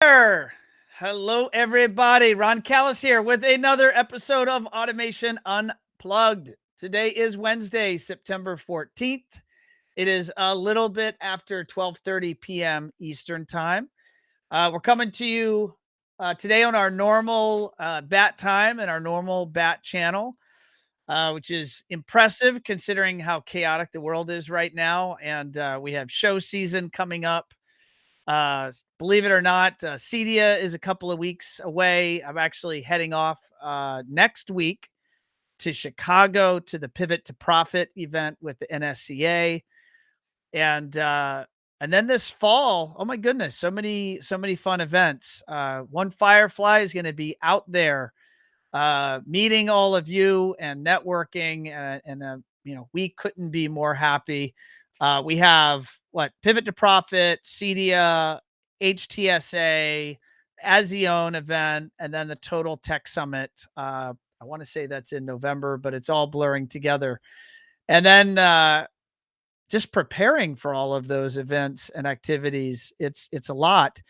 there. Hello, everybody. Ron Callis here with another episode of Automation Unplugged. Today is Wednesday, September 14th. It is a little bit after 12:30 p.m. Eastern Time. We're coming to you today on our normal bat time and our normal bat channel, which is impressive considering how chaotic the world is right now. And we have show season coming up. Believe it or not, CEDIA is a couple of weeks away. I'm actually heading off next week to Chicago to the Pivot to Profit event with the NSCA, and then this fall, oh my goodness, so many fun events. One Firefly is going to be out there meeting all of you and networking, and we couldn't be more happy. We have Pivot to Profit, CEDIA, HTSA, Azione event, and then the Total Tech Summit. I want to say that's in November, but it's all blurring together. And then just preparing for all of those events and activities, it's a lot.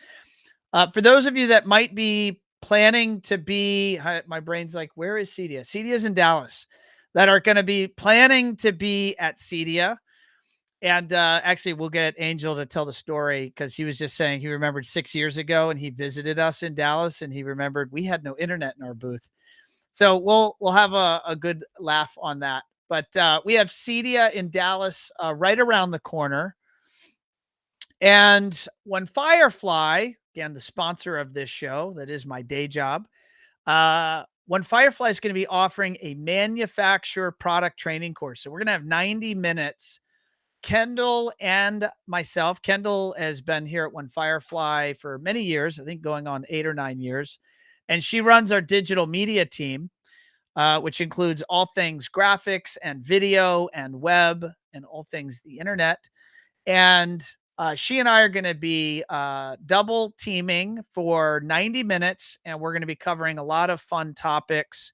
For those of you that might be planning to be, my brain's like, where is CEDIA? CEDIA is in Dallas, that are going to be planning to be at CEDIA. And actually, we'll get Angel to tell the story, because he was just saying he remembered 6 years ago and he visited us in Dallas, and he remembered we had no internet in our booth. So we'll have a good laugh on that. But we have CEDIA in Dallas right around the corner. And when Firefly, again, the sponsor of this show, that is my day job, when Firefly is going to be offering a manufacturer product training course. So we're going to have 90 minutes. Kendall and myself. Kendall has been here at One Firefly for many years, I think going on 8 or 9 years. And she runs our digital media team, which includes all things graphics and video and web and all things the internet. And she and I are going to be double teaming for 90 minutes, and we're going to be covering a lot of fun topics.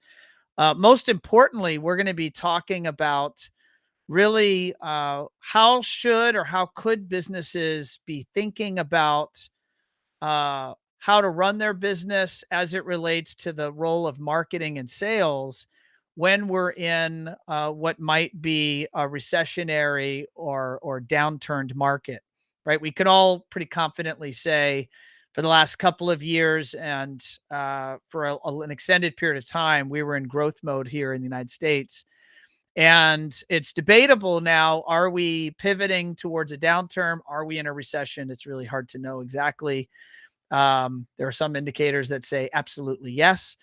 Most importantly, we're going to be talking about really how should or how could businesses be thinking about how to run their business as it relates to the role of marketing and sales when we're in what might be a recessionary or downturned market, right? We can all pretty confidently say for the last couple of years and for an extended period of time, we were in growth mode here in the United States. And it's debatable now. Are we pivoting towards a downturn? Are we in a recession? It's really hard to know exactly. There are some indicators that say absolutely yes.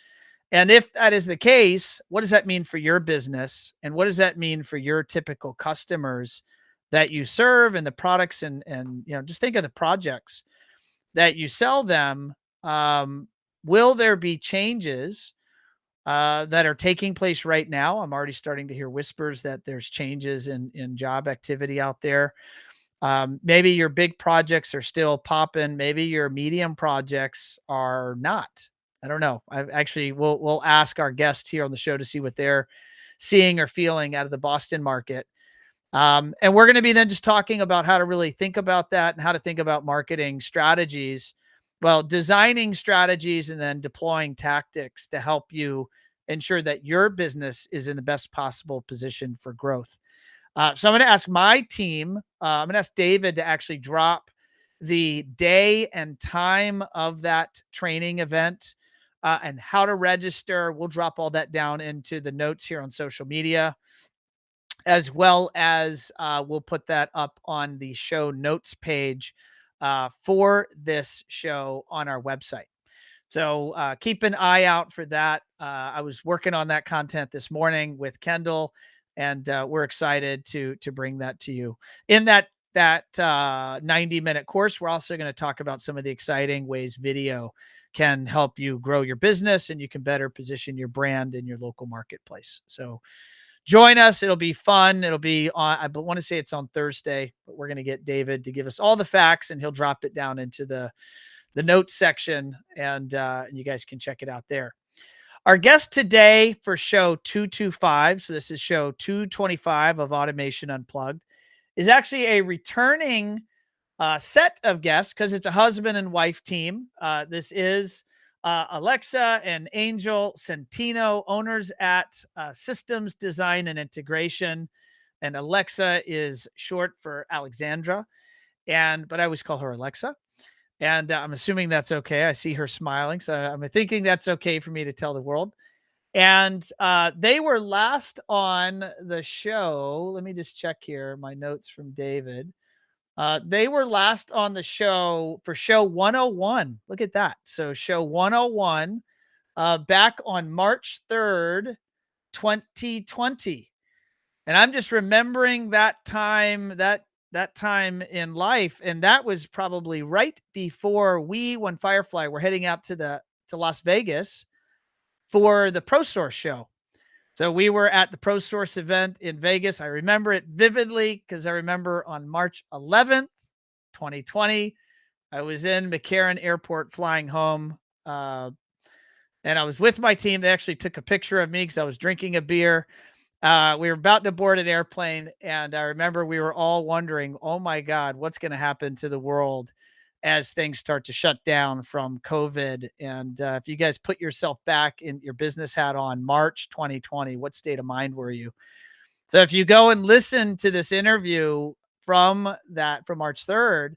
And if that is the case, what does that mean for your business? And what does that mean for your typical customers that you serve and the products and just think of the projects that you sell them? Will there be changes that are taking place right now? I'm already starting to hear whispers that there's changes in job activity out there. Maybe your big projects are still popping. Maybe your medium projects are not. I don't know. We'll ask our guests here on the show to see what they're seeing or feeling out of the Boston market. And we're going to be then just talking about how to really think about that and how to think about marketing strategies. Well, designing strategies and then deploying tactics to help you ensure that your business is in the best possible position for growth. So I'm going to ask my team, I'm going to ask David to actually drop the day and time of that training event and how to register. We'll drop all that down into the notes here on social media, as well as we'll put that up on the show notes page for this show on our website. So keep an eye out for that. I was working on that content this morning with Kendall, and we're excited to bring that to you. In that 90-minute course, we're also going to talk about some of the exciting ways video can help you grow your business and you can better position your brand in your local marketplace. So join us. It'll be fun. It'll be on, I want to say it's on Thursday, but we're going to get David to give us all the facts, and he'll drop it down into the notes section, and you guys can check it out there. Our guest today for show 225, so this is show 225 of Automation Unplugged, is actually a returning set of guests because it's a husband and wife team. This is Alexa and Angel Centeno, owners at Systems Design and Integration. And Alexa is short for Alexandra. But I always call her Alexa. And I'm assuming that's okay. I see her smiling. So I'm thinking that's okay for me to tell the world. And they were last on the show. Let me just check here my notes from David. They were last on the show for show 101. Look at that. So show 101 back on March 3rd, 2020. And I'm just remembering that time in life, and that was probably right before we, when Firefly, were heading out to Las Vegas for the ProSource show. So we were at the ProSource event in Vegas. I remember it vividly because I remember on March 11th, 2020, I was in McCarran Airport flying home, and I was with my team. They actually took a picture of me because I was drinking a beer. We were about to board an airplane, and I remember we were all wondering, oh my God, what's going to happen to the world as things start to shut down from COVID? And if you guys put yourself back in your business hat on March 2020, what state of mind were you? So if you go and listen to this interview from March 3rd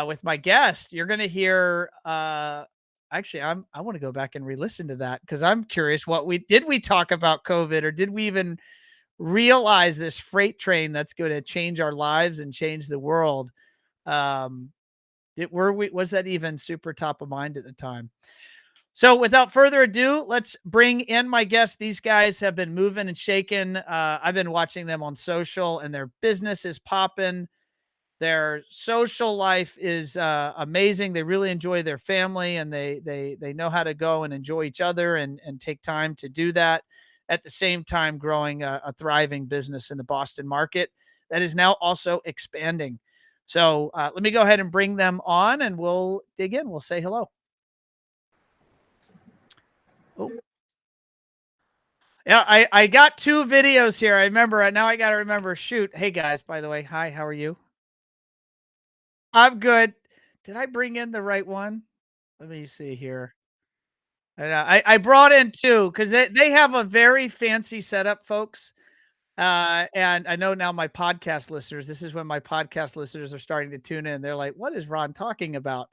with my guest, you're going to hear, actually, I want to go back and re-listen to that because I'm curious did we talk about COVID, or did we even realize this freight train that's going to change our lives and change the world? Was that even super top of mind at the time? So without further ado, let's bring in my guests. These guys have been moving and shaking. I've been watching them on social, and their business is popping. Their social life is amazing. They really enjoy their family, and they know how to go and enjoy each other and take time to do that. At the same time, growing a thriving business in the Boston market that is now also expanding. So let me go ahead and bring them on, and we'll dig in. We'll say hello. Oh. Yeah, I got two videos here. I remember. Now I got to remember. Shoot. Hey, guys, by the way. Hi, how are you? I'm good. Did I bring in the right one? Let me see here. And I brought in two because they have a very fancy setup, folks. And I know now my podcast listeners, this is when my podcast listeners are starting to tune in. They're like, what is Ron talking about?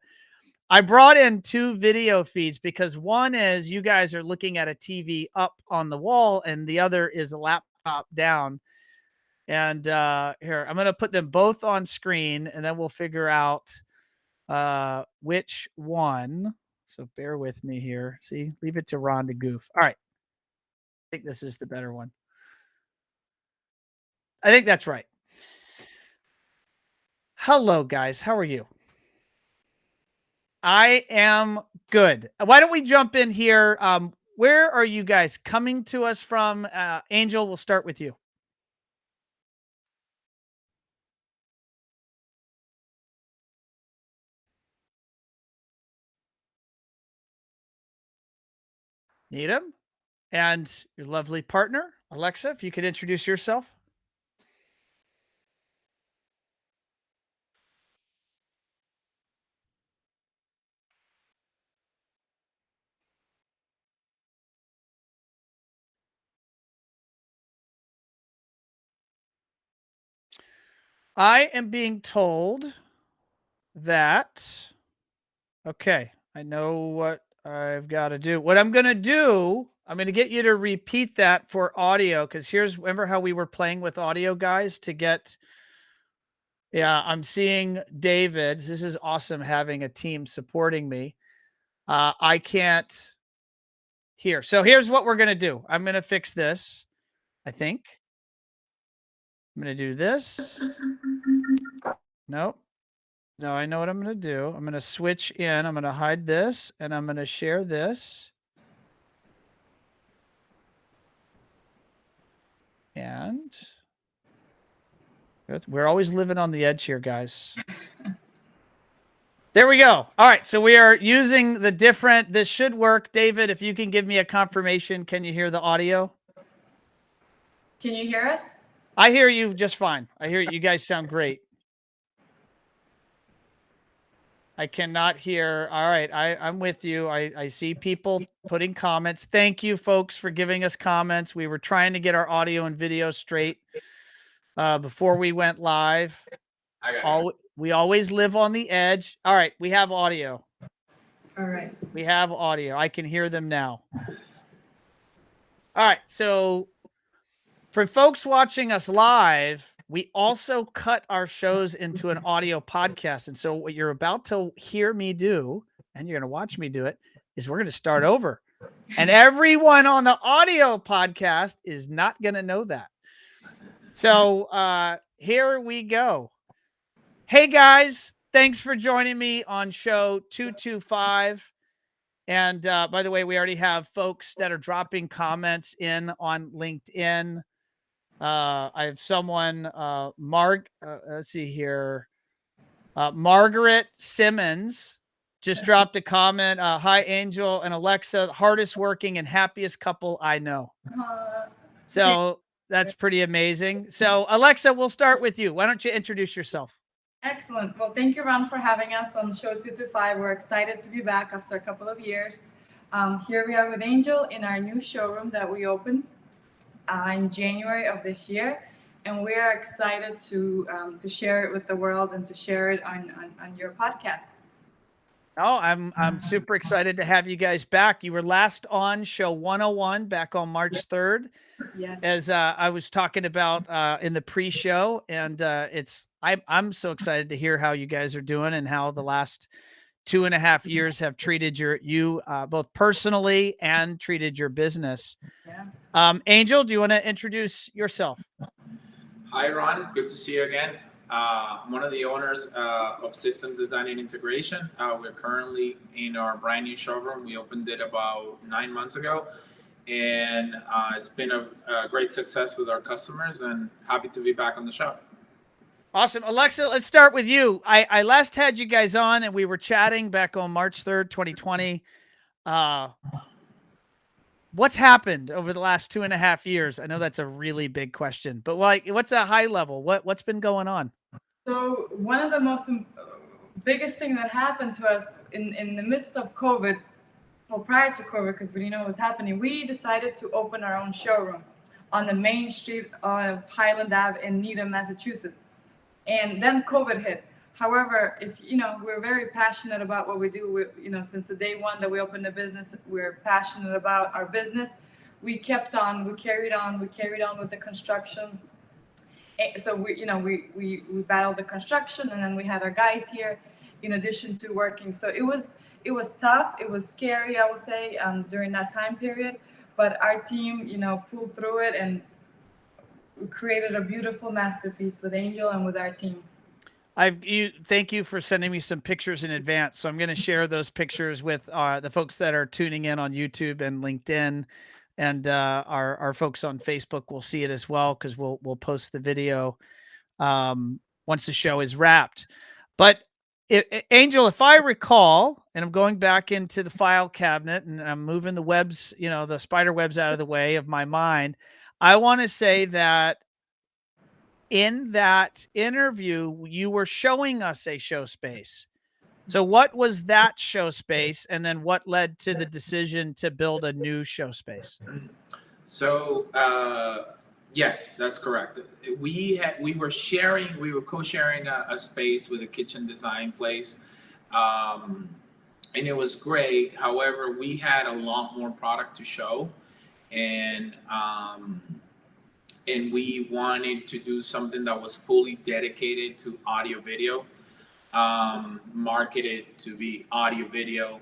I brought in two video feeds because one is you guys are looking at a TV up on the wall, and the other is a laptop down. And here, I'm going to put them both on screen, and then we'll figure out which one. So bear with me here. See, leave it to Ron to goof. All right. I think this is the better one. I think that's right. Hello, guys. How are you? I am good. Why don't we jump in here? Where are you guys coming to us from? Angel, we'll start with you. Needham, and your lovely partner, Alexa, if you could introduce yourself. I am being told that, okay, I know what I've got to do. What I'm going to do, I'm going to get you to repeat that for audio, because remember how we were playing with audio, guys, to get, yeah, I'm seeing David. This is awesome having a team supporting me. I can't hear. So here's what we're going to do. I'm going to fix this, I think. I'm going to do this. Nope. No, I know what I'm going to do. I'm going to switch in. I'm going to hide this, and I'm going to share this. And we're always living on the edge here, guys. There we go. All right. So we are using this should work. David, if you can give me a confirmation, can you hear the audio? Can you hear us? I hear you just fine. I hear you guys sound great. I cannot hear. All right, I'm with you. I see people putting comments. Thank you, folks, for giving us comments. We were trying to get our audio and video straight before we went live. We always live on the edge. All right, we have audio. All right. We have audio. I can hear them now. All right, so for folks watching us live, we also cut our shows into an audio podcast. And so what you're about to hear me do, and you're going to watch me do it, is we're going to start over. And everyone on the audio podcast is not going to know that. So here we go. Hey, guys, thanks for joining me on show 225. And by the way, we already have folks that are dropping comments in on LinkedIn. I have someone, let's see here. Margaret Simmons just dropped a comment. Hi, Angel and Alexa, hardest working and happiest couple I know. So that's pretty amazing. So Alexa, we'll start with you. Why don't you introduce yourself? Excellent. Well, thank you, Ron, for having us on show 225. We're excited to be back after a couple of years. Here we are with Angel in our new showroom that we opened in January of this year, and we're excited to share it with the world and to share it on your podcast. Oh, I'm super excited to have you guys back. You were last on show 101 back on March 3rd. Yes. As I was talking about in the pre-show, and I'm so excited to hear how you guys are doing and how the last 2.5 years have treated you both personally and treated your business. Yeah. Angel, do you want to introduce yourself? Hi, Ron. Good to see you again. I'm one of the owners of Systems Design and Integration. We're currently in our brand new showroom. We opened it about 9 months ago, and it's been a great success with our customers, and happy to be back on the show. Awesome. Alexa, let's start with you. I last had you guys on and we were chatting back on March 3rd, 2020. What's happened over the last 2.5 years? I know that's a really big question, but what's a high level? What's been going on? So one of the most biggest thing that happened to us in the midst of COVID, well, prior to COVID, because we didn't know what was happening, we decided to open our own showroom on the main street of Highland Ave in Needham, Massachusetts. And then COVID hit. However, we're very passionate about what we do. Since the day one that we opened the business, we're passionate about our business. We carried on with the construction. So we battled the construction, and then we had our guys here in addition to working. So it was tough. It was scary, I would say, during that time period. But our team, pulled through it, and we created a beautiful masterpiece with Angel and with our team. Thank you for sending me some pictures in advance. So I'm going to share those pictures with the folks that are tuning in on YouTube and LinkedIn, and our folks on Facebook will see it as well, because we'll post the video once the show is wrapped. But Angel, if I recall, and I'm going back into the file cabinet and I'm moving the webs, the spider webs out of the way of my mind, I want to say that in that interview, you were showing us a show space. So what was that show space? And then what led to the decision to build a new show space? So, yes, that's correct. We were co-sharing a space with a kitchen design place. And it was great. However, we had a lot more product to show, and we wanted to do something that was fully dedicated to audio video, marketed to be audio video,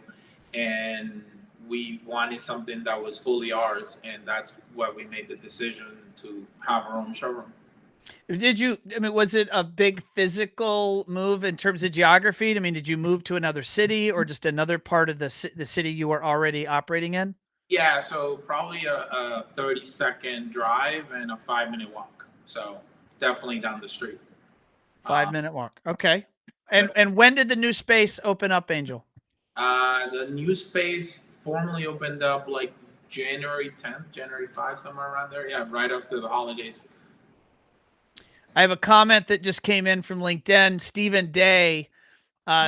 and we wanted something that was fully ours, and that's why we made the decision to have our own showroom. Was it a big physical move in terms of geography? Did you move to another city or just another part of the city you were already operating in? Yeah, so probably a 30-second drive and a 5-minute walk. So definitely down the street. 5-minute walk. Okay. And when did the new space open up, Angel? The new space formally opened up like January 10th, January 5th, somewhere around there. Yeah, right after the holidays. I have a comment that just came in from LinkedIn. Stephen Day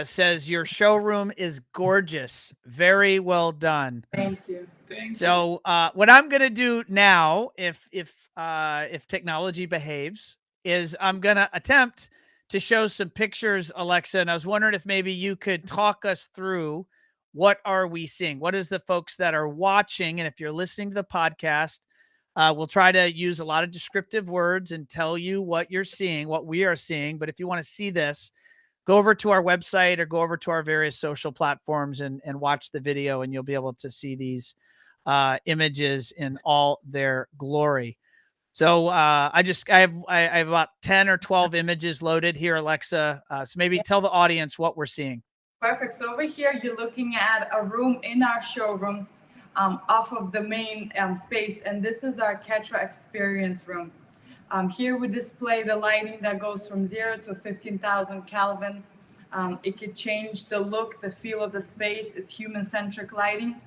says your showroom is gorgeous. Very well done. Thank you. Thank you. So what I'm gonna do now, if technology behaves, is I'm gonna attempt to show some pictures, Alexa. And I was wondering if maybe you could talk us through what are we seeing? What is the folks that are watching? And if you're listening to the podcast, we'll try to use a lot of descriptive words and tell you what you're seeing, what we are seeing. But if you want to see this, go over to our website or go over to our various social platforms and watch the video, and you'll be able to see these images in all their glory. So I have about 10 or 12 images loaded here, Alexa. So maybe tell the audience what we're seeing. Perfect. So over here, you're looking at a room in our showroom off of the main space. And this is our Ketra experience room. Here we display the lighting that goes from 0 to 15,000 Kelvin. It could change the look, the feel of the space. It's human-centric lighting.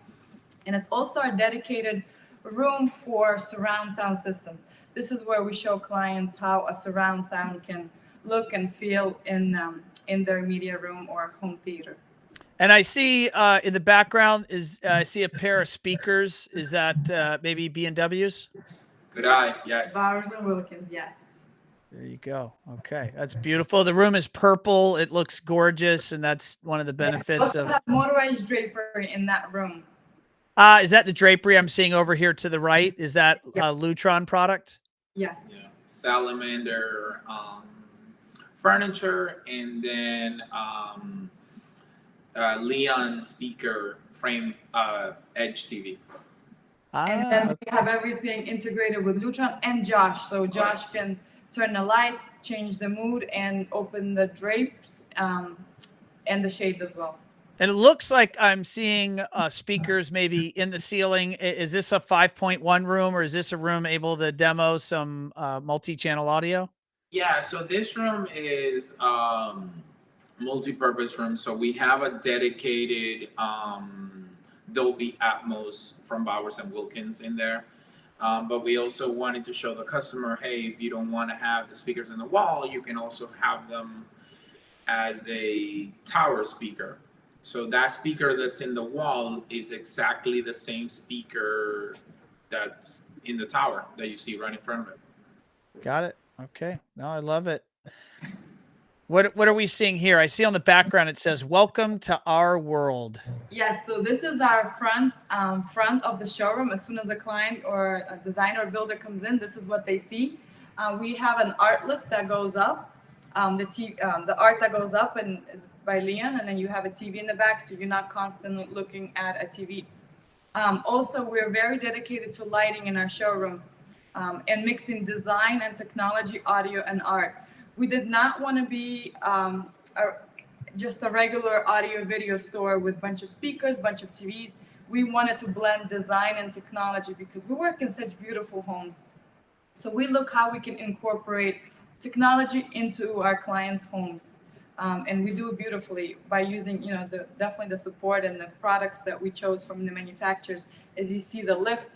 And it's also our dedicated room for surround sound systems. This is where we show clients how a surround sound can look and feel in their media room or home theater. And I see in the background I see a pair of speakers. Is that maybe B&Ws? Good eye. Yes. Bowers and Wilkins, yes. There you go. Okay, that's beautiful. The room is purple. It looks gorgeous, and that's one of the benefits We also have motorized drapery in that room. Is that the drapery I'm seeing over here to the right? Is that a Lutron product? Yes. Yeah. Salamander furniture, and then Leon speaker frame Edge TV. And then we have everything integrated with Lutron and Josh. So Josh can turn the lights, change the mood, and open the drapes and the shades as well. And it looks like I'm seeing speakers maybe in the ceiling. Is this a 5.1 room, or is this a room able to demo some multi-channel audio? Yeah, so this room is multi-purpose room. So we have a dedicated Dolby Atmos from Bowers and Wilkins in there. But we also wanted to show the customer, hey, if you don't want to have the speakers in the wall, you can also have them as a tower speaker. So that speaker that's in the wall is exactly the same speaker that's in the tower that you see right in front of it. Got it. Okay. No, I love it. What are we seeing here? I see on the background it says "Welcome to our world." Yes. So this is our front of the showroom. As soon as a client or a designer or builder comes in, this is what they see. We have an art lift that goes up. The art that goes up and is by Leon, and then you have a TV in the back, so you're not constantly looking at a TV. Also, we're very dedicated to lighting in our showroom and mixing design and technology, audio and art. We did not want to be just a regular audio video store with a bunch of speakers, bunch of TVs. We wanted to blend design and technology because we work in such beautiful homes. So we look how we can incorporate technology into our clients' homes. And we do it beautifully by using, definitely the support and the products that we chose from the manufacturers. As you see, the lift,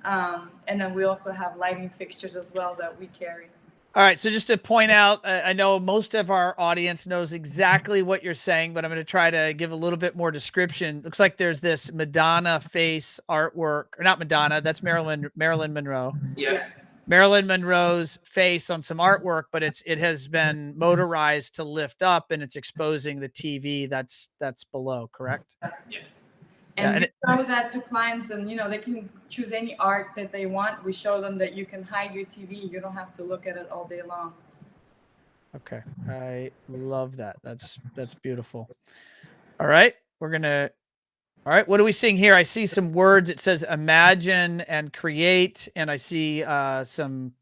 and then we also have lighting fixtures as well that we carry. All right. So just to point out, I know most of our audience knows exactly what you're saying, but I'm going to try to give a little bit more description. Looks like there's this Madonna face artwork, or not Madonna. That's Marilyn Monroe. Yeah. Marilyn Monroe's face on some artwork, but it has been motorized to lift up, and it's exposing the TV that's below, correct? Yes. And we show that to clients, and they can choose any art that they want. We show them that you can hide your TV. You don't have to look at it all day long. Okay. I love that. That's beautiful. All right. All right. What are we seeing here? I see some words. It says imagine and create. And I see some,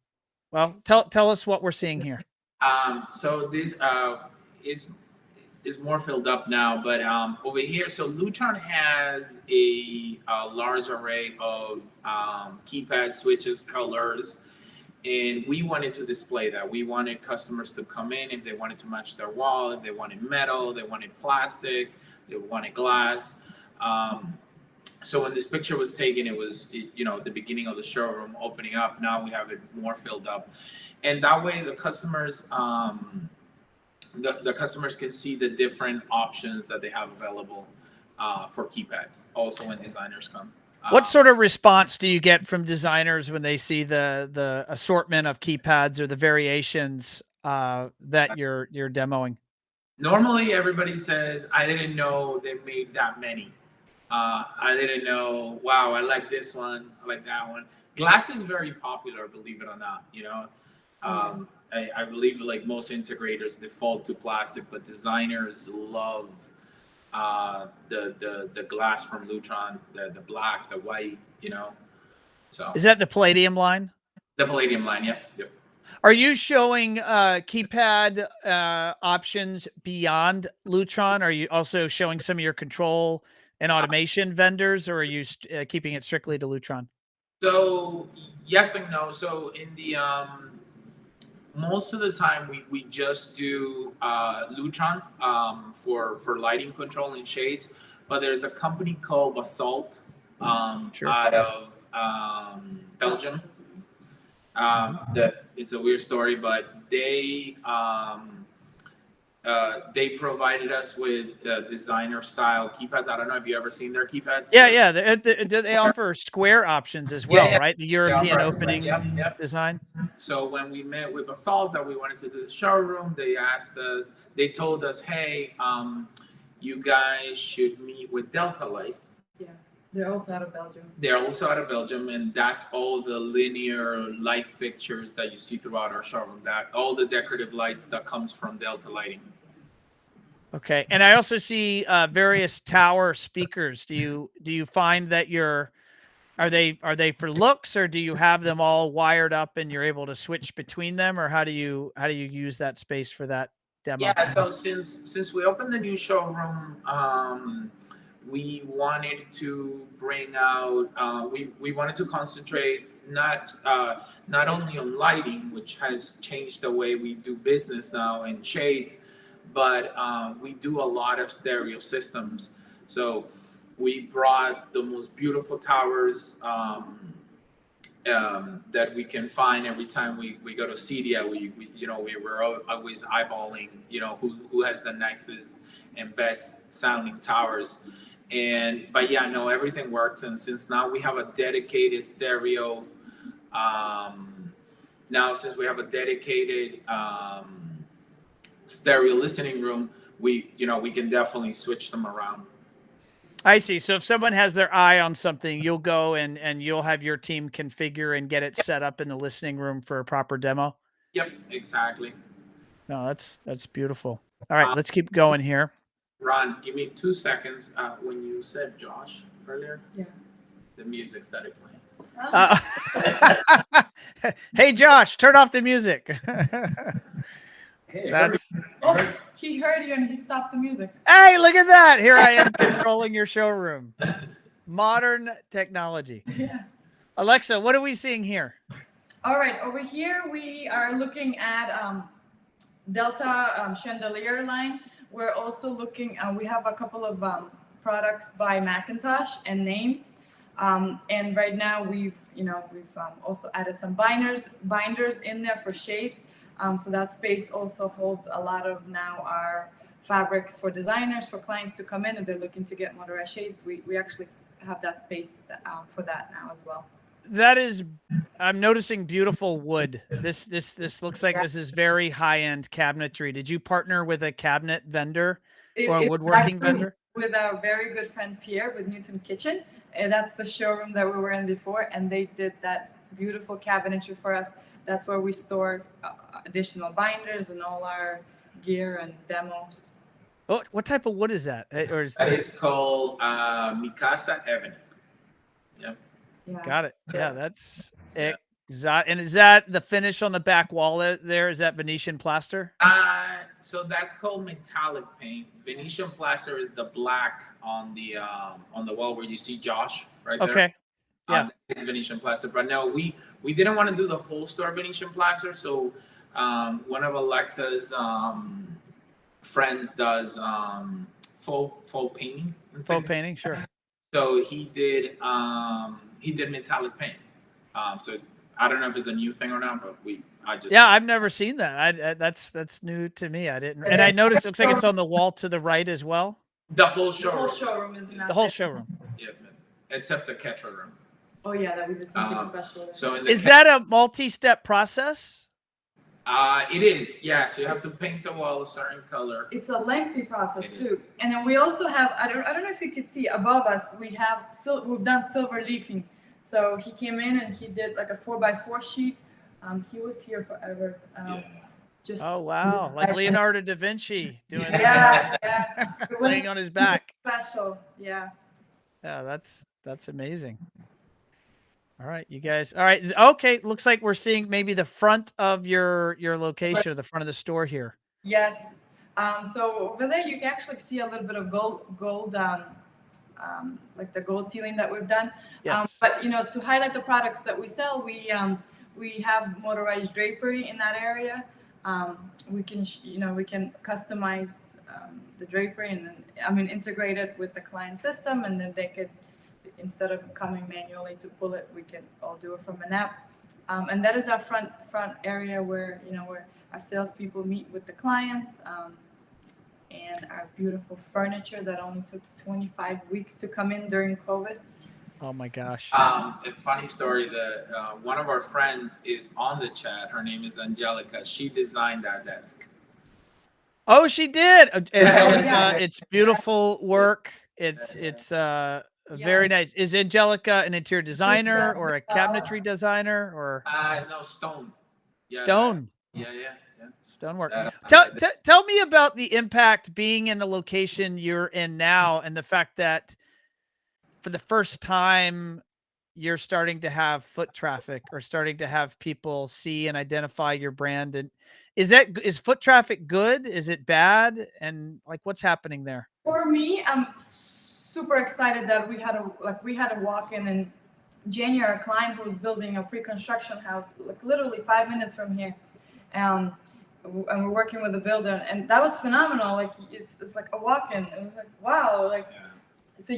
well, tell us what we're seeing here. So this is more filled up now, but over here, so Lutron has a large array of keypad switches, colors, and we wanted to display that. We wanted customers to come in if they wanted to match their wall, if they wanted metal, they wanted plastic, they wanted glass. So when this picture was taken, it was, the beginning of the showroom opening up. Now we have it more filled up. And that way the customers, the customers can see the different options that they have available for keypads. Also, when designers come. What sort of response do you get from designers when they see the assortment of keypads or the variations that you're demoing? Normally, everybody says, "I didn't know they made that many. I didn't know. Wow, I like this one. I like that one." Glass is very popular, believe it or not. I believe like most integrators default to plastic, but designers love the glass from Lutron, the black, the white. So Is that the Palladium line? The Palladium line, yep. Are you showing keypad options beyond Lutron? Are you also showing some of your control and automation vendors, or are you keeping it strictly to Lutron? So yes and no. So in the most of the time we just do Lutron for lighting control and shades, but there's a company called Basalt Sure. out of Belgium. That it's a weird story, but they provided us with designer style keypads. I don't know if you ever seen their keypads. Yeah. They offer square options as well, Yeah. right? The European opening Yep. design. So when we met with Basalt that we wanted to do the showroom, they told us, hey, you guys should meet with Delta Light. Yeah, they're also out of Belgium. They're also out of Belgium, and that's all the linear light fixtures that you see throughout our showroom. That all the decorative lights that comes from Delta Lighting. Okay, and I also see various tower speakers. Do you find that are they for looks, or do you have them all wired up and you're able to switch between them, or how do you use that space for that demo? Yeah, so since we opened the new showroom, we wanted to bring out we wanted to concentrate not only on lighting, which has changed the way we do business now in shades, but we do a lot of stereo systems. So we brought the most beautiful towers that we can find every time we go to CEDIA. We were always eyeballing, who has the nicest and best sounding towers. But yeah, no, everything works. And since now we have a dedicated stereo, stereo listening room, we can definitely switch them around. I see. So if someone has their eye on something, you'll go and you'll have your team configure and get it set up in the listening room for a proper demo. Yep, exactly. No, that's beautiful. All right, let's keep going here. Ron, give me 2 seconds. When you said Josh earlier, yeah, the music started playing. Hey, Josh, turn off the music. Hey, he heard you and he stopped the music. Hey, look at that. Here I am controlling your showroom. Modern technology. Yeah. Alexa, what are we seeing here? All right, over here we are looking at Delta chandelier line. We're also looking, we have a couple of products by Macintosh and Name. And right now we've also added some binders in there for shades. So that space also holds a lot of now our fabrics for designers, for clients to come in if they're looking to get motorized shades. We actually have that space for that now as well. That is, I'm noticing beautiful wood. This looks like this is very high-end cabinetry. Did you partner with a cabinet vendor or a woodworking vendor? With our very good friend Pierre with Newton Kitchen. And that's the showroom that we were in before, and they did that beautiful cabinetry for us. That's where we store additional binders and all our gear and demos. Oh, what type of wood is that? That is called Mikasa Ebony. Yep. Yeah. Got it. Yeah, that's exotic. And is that the finish on the back wall there? Is that Venetian plaster? So that's called metallic paint. Venetian plaster is the black on the wall where you see Josh right there. Okay. Yeah. It's Venetian plaster. But no, we didn't want to do the whole store Venetian plaster. So one of Alexa's friends does faux painting. Faux painting, sure. So he did metallic paint. So I don't know if it's a new thing or not, but Yeah, I've never seen that. That's new to me. I didn't, and I noticed it looks like it's on the wall to the right as well. The whole The whole showroom. showroom is in that. The whole showroom. Yeah, except the catcher room. Oh yeah, that we did something special. So in the Is that a multi-step process? It is, yeah. So you have to paint the wall a certain color. It's a lengthy process too. And then we also have, I don't know if you can see above us, we've done silver leafing. So he came in and he did like a 4x4 sheet. He was here forever. Just Oh wow, like Leonardo da Vinci doing yeah. laying on his back. Special, yeah. Yeah, that's amazing. All right, you guys. All right, okay. Looks like we're seeing maybe the front of your location, or the front of the store here. Yes. So over there, you can actually see a little bit of gold, like the gold ceiling that we've done. Yes. But to highlight the products that we sell, we have motorized drapery in that area. We can we can customize the drapery and then integrate it with the client system, and then they could, instead of coming manually to pull it, we can all do it from an app. And that is our front area where where our salespeople meet with the clients, and our beautiful furniture that only took 25 weeks to come in during COVID. Oh my gosh. A funny story that one of our friends is on the chat. Her name is Angelica. She designed that desk. Oh, she did. Yeah. It's beautiful work. It's very nice. Is Angelica an interior designer or a cabinetry designer or? No, stone. Yeah, stone. Yeah. Stonework. Tell me about the impact being in the location you're in now, and the fact that for the first time you're starting to have foot traffic, or starting to have people see and identify your brand. And is foot traffic good? Is it bad? And like, what's happening there? For me, I'm super excited that we had a walk-in in January, a client who was building a pre-construction house, like literally 5 minutes from here. And we're working with the builder, and that was phenomenal. Like it's like a walk-in. It was like, wow, like. So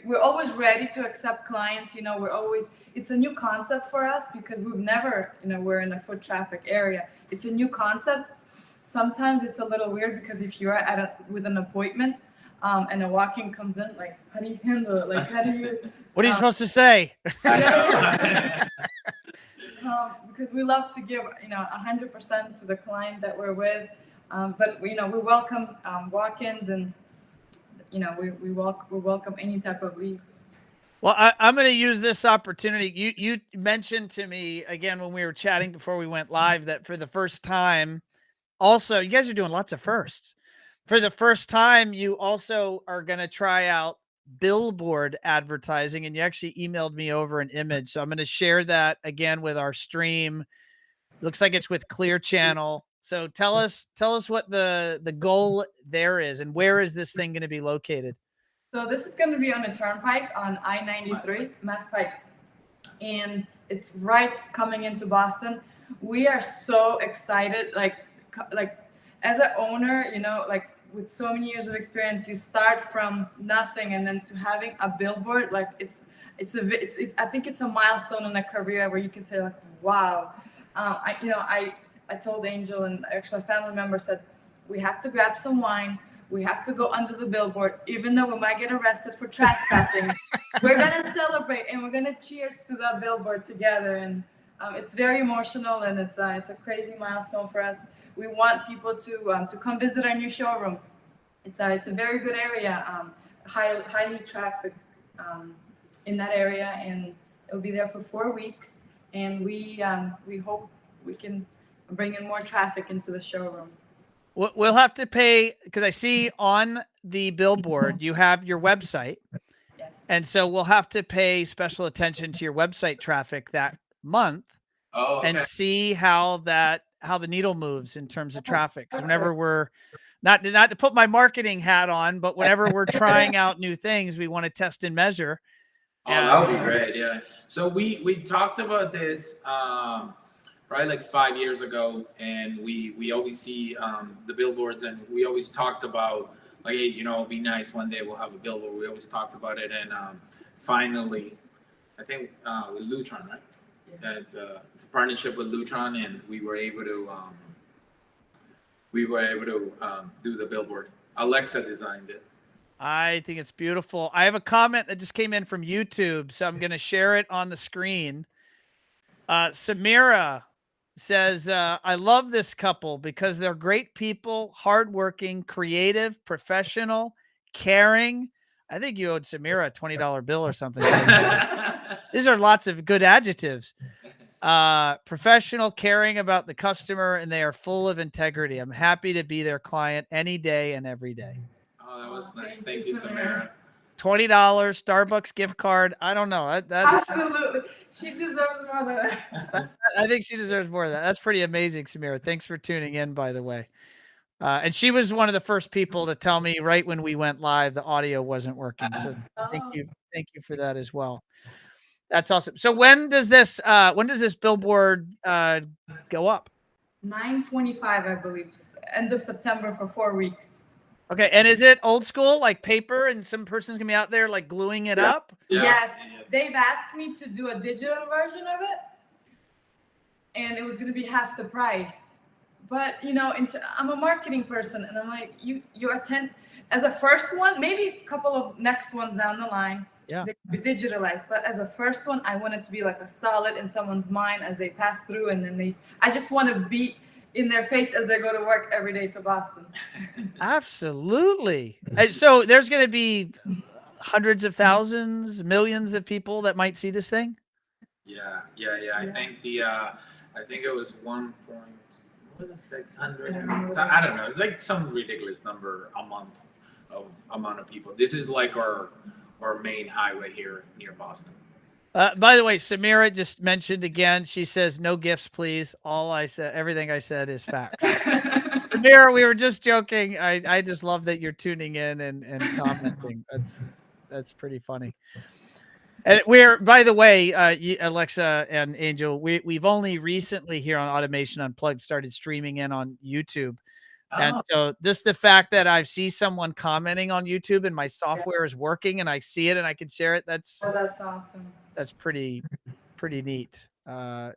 we're always ready to accept clients. It's a new concept for us because we've never, we're in a foot traffic area. It's a new concept. Sometimes it's a little weird because if you're with an appointment, and a walk-in comes in, like, how do you handle it? Like, how do you? What are you supposed to say? Because we love to give, 100% to the client that we're with. But we welcome walk-ins, and we welcome any type of leads. Well, I'm going to use this opportunity. You mentioned to me again when we were chatting before we went live that for the first time, also, you guys are doing lots of firsts. For the first time, you also are going to try out billboard advertising, and you actually emailed me over an image. So I'm going to share that again with our stream. Looks like it's with Clear Channel. So tell us what the goal there is, and where is this thing going to be located? So this is going to be on a turnpike on I-93, Mass Pike, and it's right coming into Boston. We are so excited, like as an owner, like with so many years of experience, you start from nothing, and then to having a billboard, like I think it's a milestone in a career where you can say, like, wow. I told Angel, and actually a family member said, we have to grab some wine. We have to go under the billboard, even though we might get arrested for trespassing. We're going to celebrate, and we're going to cheers to that billboard together. And it's very emotional, and it's a crazy milestone for us. We want people to come visit our new showroom. It's a very good area, highly trafficked in that area, and it'll be there for 4 weeks. And we hope we can bring in more traffic into the showroom. We'll have to pay, because I see on the billboard you have your website. Yes. And so we'll have to pay special attention to your website traffic that month. Oh, okay. And see how the needle moves in terms of traffic. So whenever we're not to put my marketing hat on, but whenever we're trying out new things, we want to test and measure. Oh, that would be great. Yeah. So we talked about this probably like 5 years ago, and we always see the billboards, and we always talked about, like, hey, it'd be nice one day we'll have a billboard. We always talked about it, and finally, I think with Lutron, right? It's a partnership with Lutron, and we were able to do the billboard. Alexa designed it. I think it's beautiful. I have a comment that just came in from YouTube, so I'm going to share it on the screen. Samira says, I love this couple because they're great people, hardworking, creative, professional, caring. I think you owed Samira a $20 bill or something. These are lots of good adjectives. Professional, caring about the customer, and they are full of integrity. I'm happy to be their client any day and every day. Oh, that was nice. Thank you, Samira. $20 Starbucks gift card. I don't know. That's absolutely. She deserves more than that. I think she deserves more of that. That's pretty amazing, Samira. Thanks for tuning in, by the way. And she was one of the first people to tell me right when we went live the audio wasn't working. So thank you for that as well. That's awesome. So when does this billboard go up? 9/25, I believe, end of September for 4 weeks. Okay, and is it old school, like paper, and some person's gonna be out there like gluing it up? Yeah. Yes, they've asked me to do a digital version of it, and it was gonna be half the price. But you know, I'm a marketing person, and I'm like, you attend as a first one, maybe a couple of next ones down the line. Yeah, they could be digitalized, but as a first one, I want it to be like a solid in someone's mind as they pass through, and then I just want to be in their face as they go to work every day to Boston. Absolutely. So there's going to be hundreds of thousands, millions of people that might see this thing. Yeah. I think I think it was 600. I don't know. It's like some ridiculous number a month of amount of people. This is like our main highway here near Boston. By the way, Samira just mentioned again, she says, no gifts, please. Everything I said is facts. Samira, we were just joking. I just love that you're tuning in and commenting. That's pretty funny. And we're, by the way, Alexa and Angel, we've only recently here on Automation Unplugged started streaming in on YouTube. And so just the fact that I see someone commenting on YouTube and my software is working and I see it and I can share it, that's awesome. That's pretty neat. Let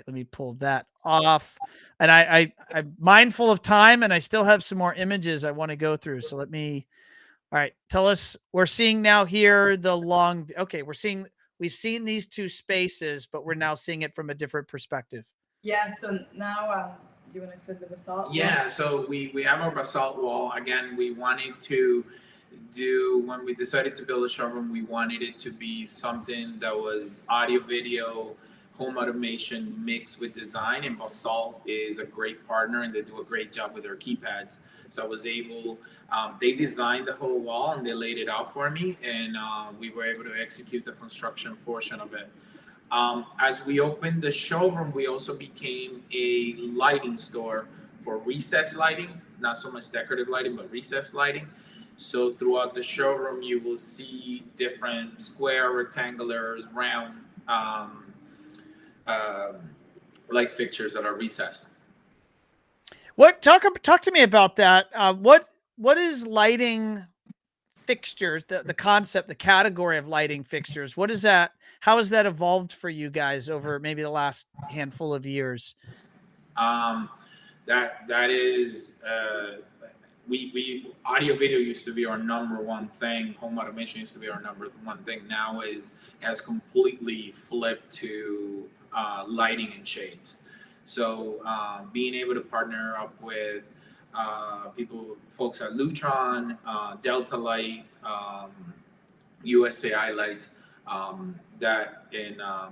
me pull that off. And I'm mindful of time and I still have some more images I want to go through. So all right, tell us, we're seeing now here we've seen these two spaces, but we're now seeing it from a different perspective. Yeah, so now you want to explain the basalt? Yeah, so we have our basalt wall. Again, we wanted to when we decided to build a showroom, we wanted it to be something that was audio, video, home automation mixed with design, and Basalt is a great partner and they do a great job with their keypads. So I was able, they designed the whole wall and they laid it out for me, and we were able to execute the construction portion of it. As we opened the showroom, we also became a lighting store for recessed lighting, not so much decorative lighting, but recessed lighting. So throughout the showroom, you will see different square, rectangulars, round light fixtures that are recessed. Talk to me about that. What is lighting fixtures? The concept, the category of lighting fixtures. What is that? How has that evolved for you guys over maybe the last handful of years? That is. We audio video used to be our number one thing. Home automation used to be our number one thing. Now has completely flipped to lighting and shades. So being able to partner up with folks at Lutron, Delta Light, USAI Lights,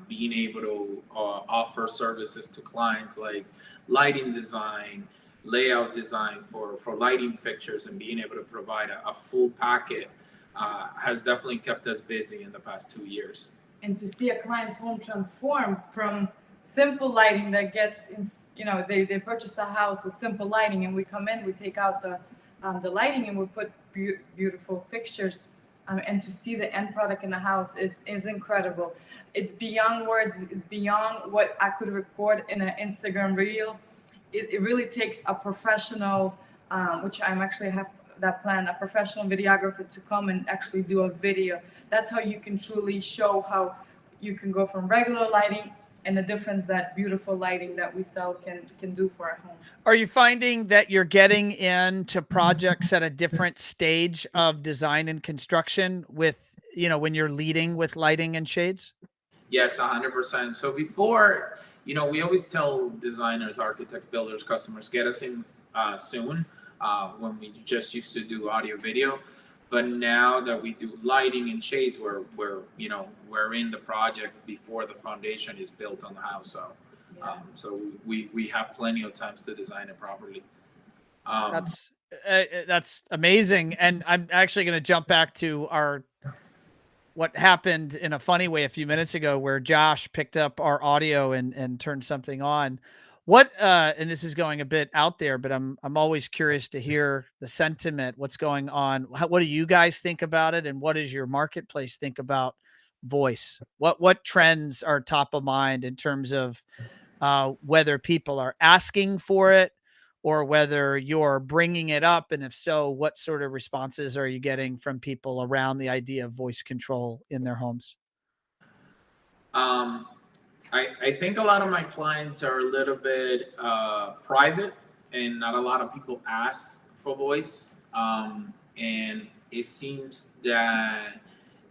being able to offer services to clients like lighting design, layout design for lighting fixtures, and being able to provide a full packet has definitely kept us busy in the past 2 years. And to see a client's home transform from simple lighting that gets in, they purchase a house with simple lighting, and we come in, we take out the lighting and we put beautiful fixtures, and to see the end product in the house is incredible. It's beyond words. It's beyond what I could record in an Instagram reel. It really takes a professional, which I'm actually have that plan, a professional videographer to come and actually do a video. That's how you can truly show how you can go from regular lighting and the difference that beautiful lighting that we sell can do for our home. Are you finding that you're getting into projects at a different stage of design and construction with, when you're leading with lighting and shades? Yes, 100%. So before, we always tell designers, architects, builders, customers, get us in soon, when we just used to do audio video. But now that we do lighting and shades, we're in the project before the foundation is built on the house. So, so we have plenty of times to design it properly. That's amazing. And I'm actually going to jump back to what happened in a funny way a few minutes ago, where Josh picked up our audio and turned something on. And this is going a bit out there, but I'm always curious to hear the sentiment. What's going on? What do you guys think about it? And what does your marketplace think about voice? What trends are top of mind in terms of whether people are asking for it or whether you're bringing it up? And if so, what sort of responses are you getting from people around the idea of voice control in their homes? I think a lot of my clients are a little bit private, and not a lot of people ask for voice. And it seems that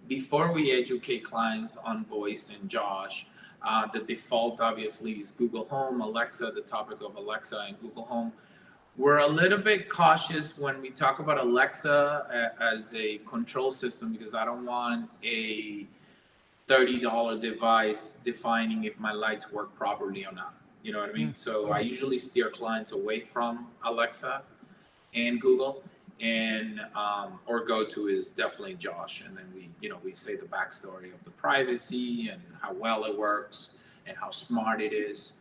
before we educate clients on voice and Josh, the default obviously is Google Home, Alexa, the topic of Alexa and Google Home. We're a little bit cautious when we talk about Alexa as a control system, because I don't want a $30 device defining if my lights work properly or not. You know what I mean? So I usually steer clients away from Alexa and Google, and our go-to is definitely Josh. And then we say the backstory of the privacy and how well it works and how smart it is.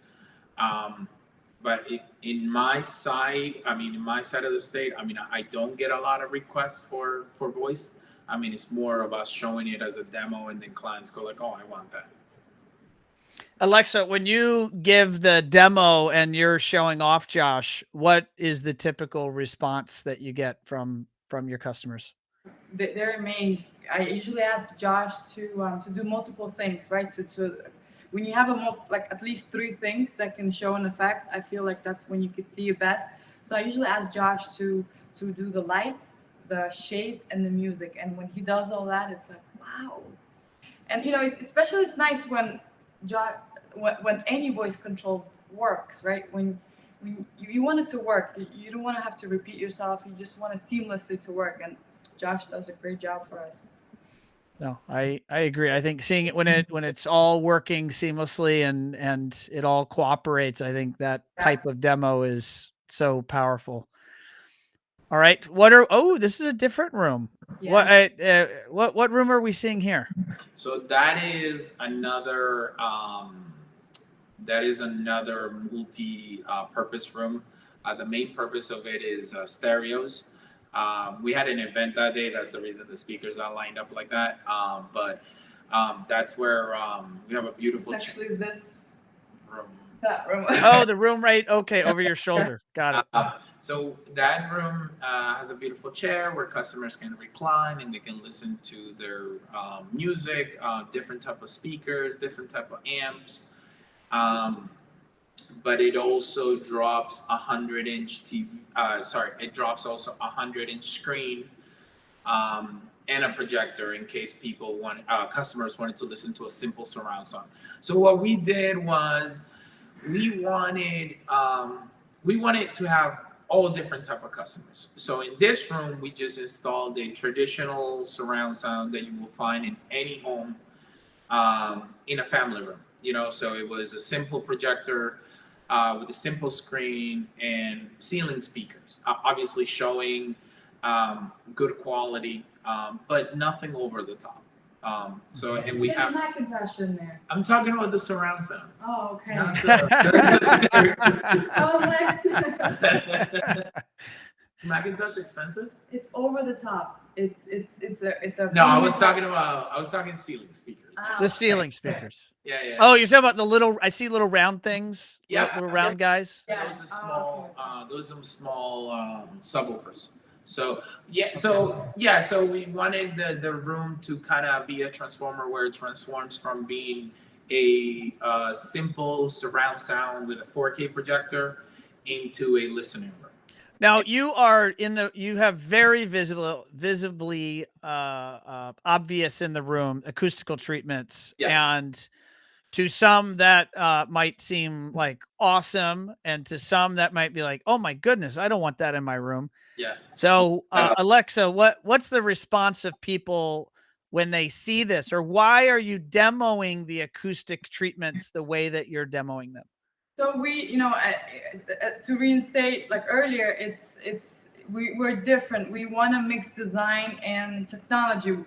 But in my side of the state, I don't get a lot of requests for voice. It's more of us showing it as a demo, and then clients go like, oh, I want that. Alexa, when you give the demo and you're showing off Josh, what is the typical response that you get from your customers? They're amazed. I usually ask Josh to do multiple things, right? To when you have at least 3 things that can show an effect, I feel like that's when you could see it best. So I usually ask Josh to do the lights, the shades, and the music. And when he does all that, it's like, wow. And it's nice when when any voice control works, right? When you want it to work, you don't want to have to repeat yourself. You just want it seamlessly to work. And Josh does a great job for us. No, I agree. I think seeing it when it's all working seamlessly and it all cooperates, I think that type of demo is so powerful. All right. This is a different room. Yeah. What room are we seeing here? So that is another multi-purpose room. The main purpose of it is stereos. We had an event that day. That's the reason the speakers are lined up like that. But that's where we have a beautiful. It's actually this room. That room. Oh, the room right. Okay, over your shoulder. Got it. So that room has a beautiful chair where customers can recline and they can listen to their music, different type of speakers, different type of amps. But it also drops 100-inch TV. It drops also 100-inch screen and a projector in case customers wanted to listen to a simple surround sound. So what we did was we wanted to have all different type of customers. So in this room, we just installed a traditional surround sound that you will find in any home in a family room. So it was a simple projector with a simple screen and ceiling speakers, obviously showing good quality, but nothing over the top. And we have Macintosh in there. I'm talking about the surround sound. Oh, okay. Not Macintosh expensive? It's over the top. It's a. No, I was talking ceiling speakers. The ceiling speakers. Yeah. Oh, you're talking about I see little round things. Yeah. Little round guys. Yeah. Those are small. Those are small subwoofers. So so we wanted the room to kind of be a transformer where it transforms from being a simple surround sound with a 4K projector into a listening room. Now you are you have very visibly obvious in the room acoustical treatments, Yeah. and to some that might seem like awesome, and to some that might be like, oh my goodness, I don't want that in my room. Yeah. So Alexa, what's the response of people when they see this, or why are you demoing the acoustic treatments the way that you're demoing them? So we, to reinstate like earlier, we're different. We want to mix design and technology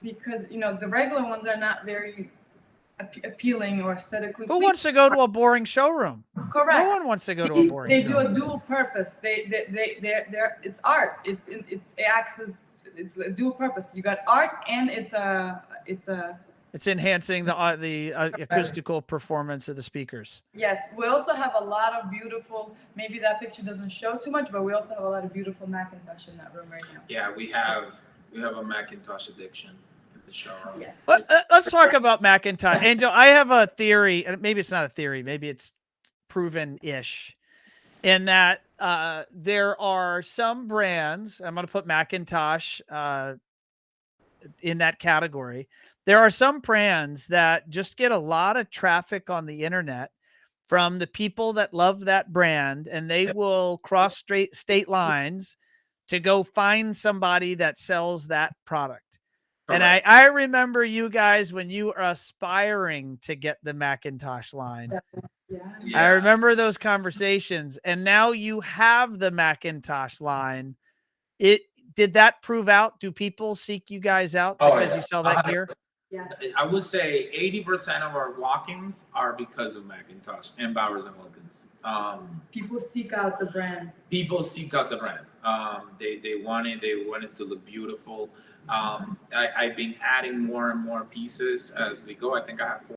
because the regular ones are not very appealing or aesthetically. Who wants to go to a boring showroom? Correct. No one wants to go to a boring They showroom. do a dual purpose. They're it's art. It acts as it's a dual purpose. You got art and It's enhancing the acoustical performance of the speakers. Yes, we also have a lot of beautiful, maybe that picture doesn't show too much, but we also have a lot of beautiful Macintosh in that room right now. Yeah, we have a Macintosh addiction in the showroom. Yes. Let's talk about Macintosh. Angel, I have a theory, and maybe it's not a theory, maybe it's proven-ish, in that there are some brands, I'm going to put Macintosh in that category. There are some brands that just get a lot of traffic on the internet from the people that love that brand, and they will cross state lines to go find somebody that sells that product. And I remember you guys when you were aspiring to get the Macintosh line. Yeah. I remember those conversations, and now you have the Macintosh line. Did that prove out? Do people seek you guys out because you sell that gear? Yes. I would say 80% of our walk-ins are because of Macintosh and Bowers and Wilkins. People seek out the brand. People seek out the brand. They want it to look beautiful. I've been adding more and more pieces as we go. I think I have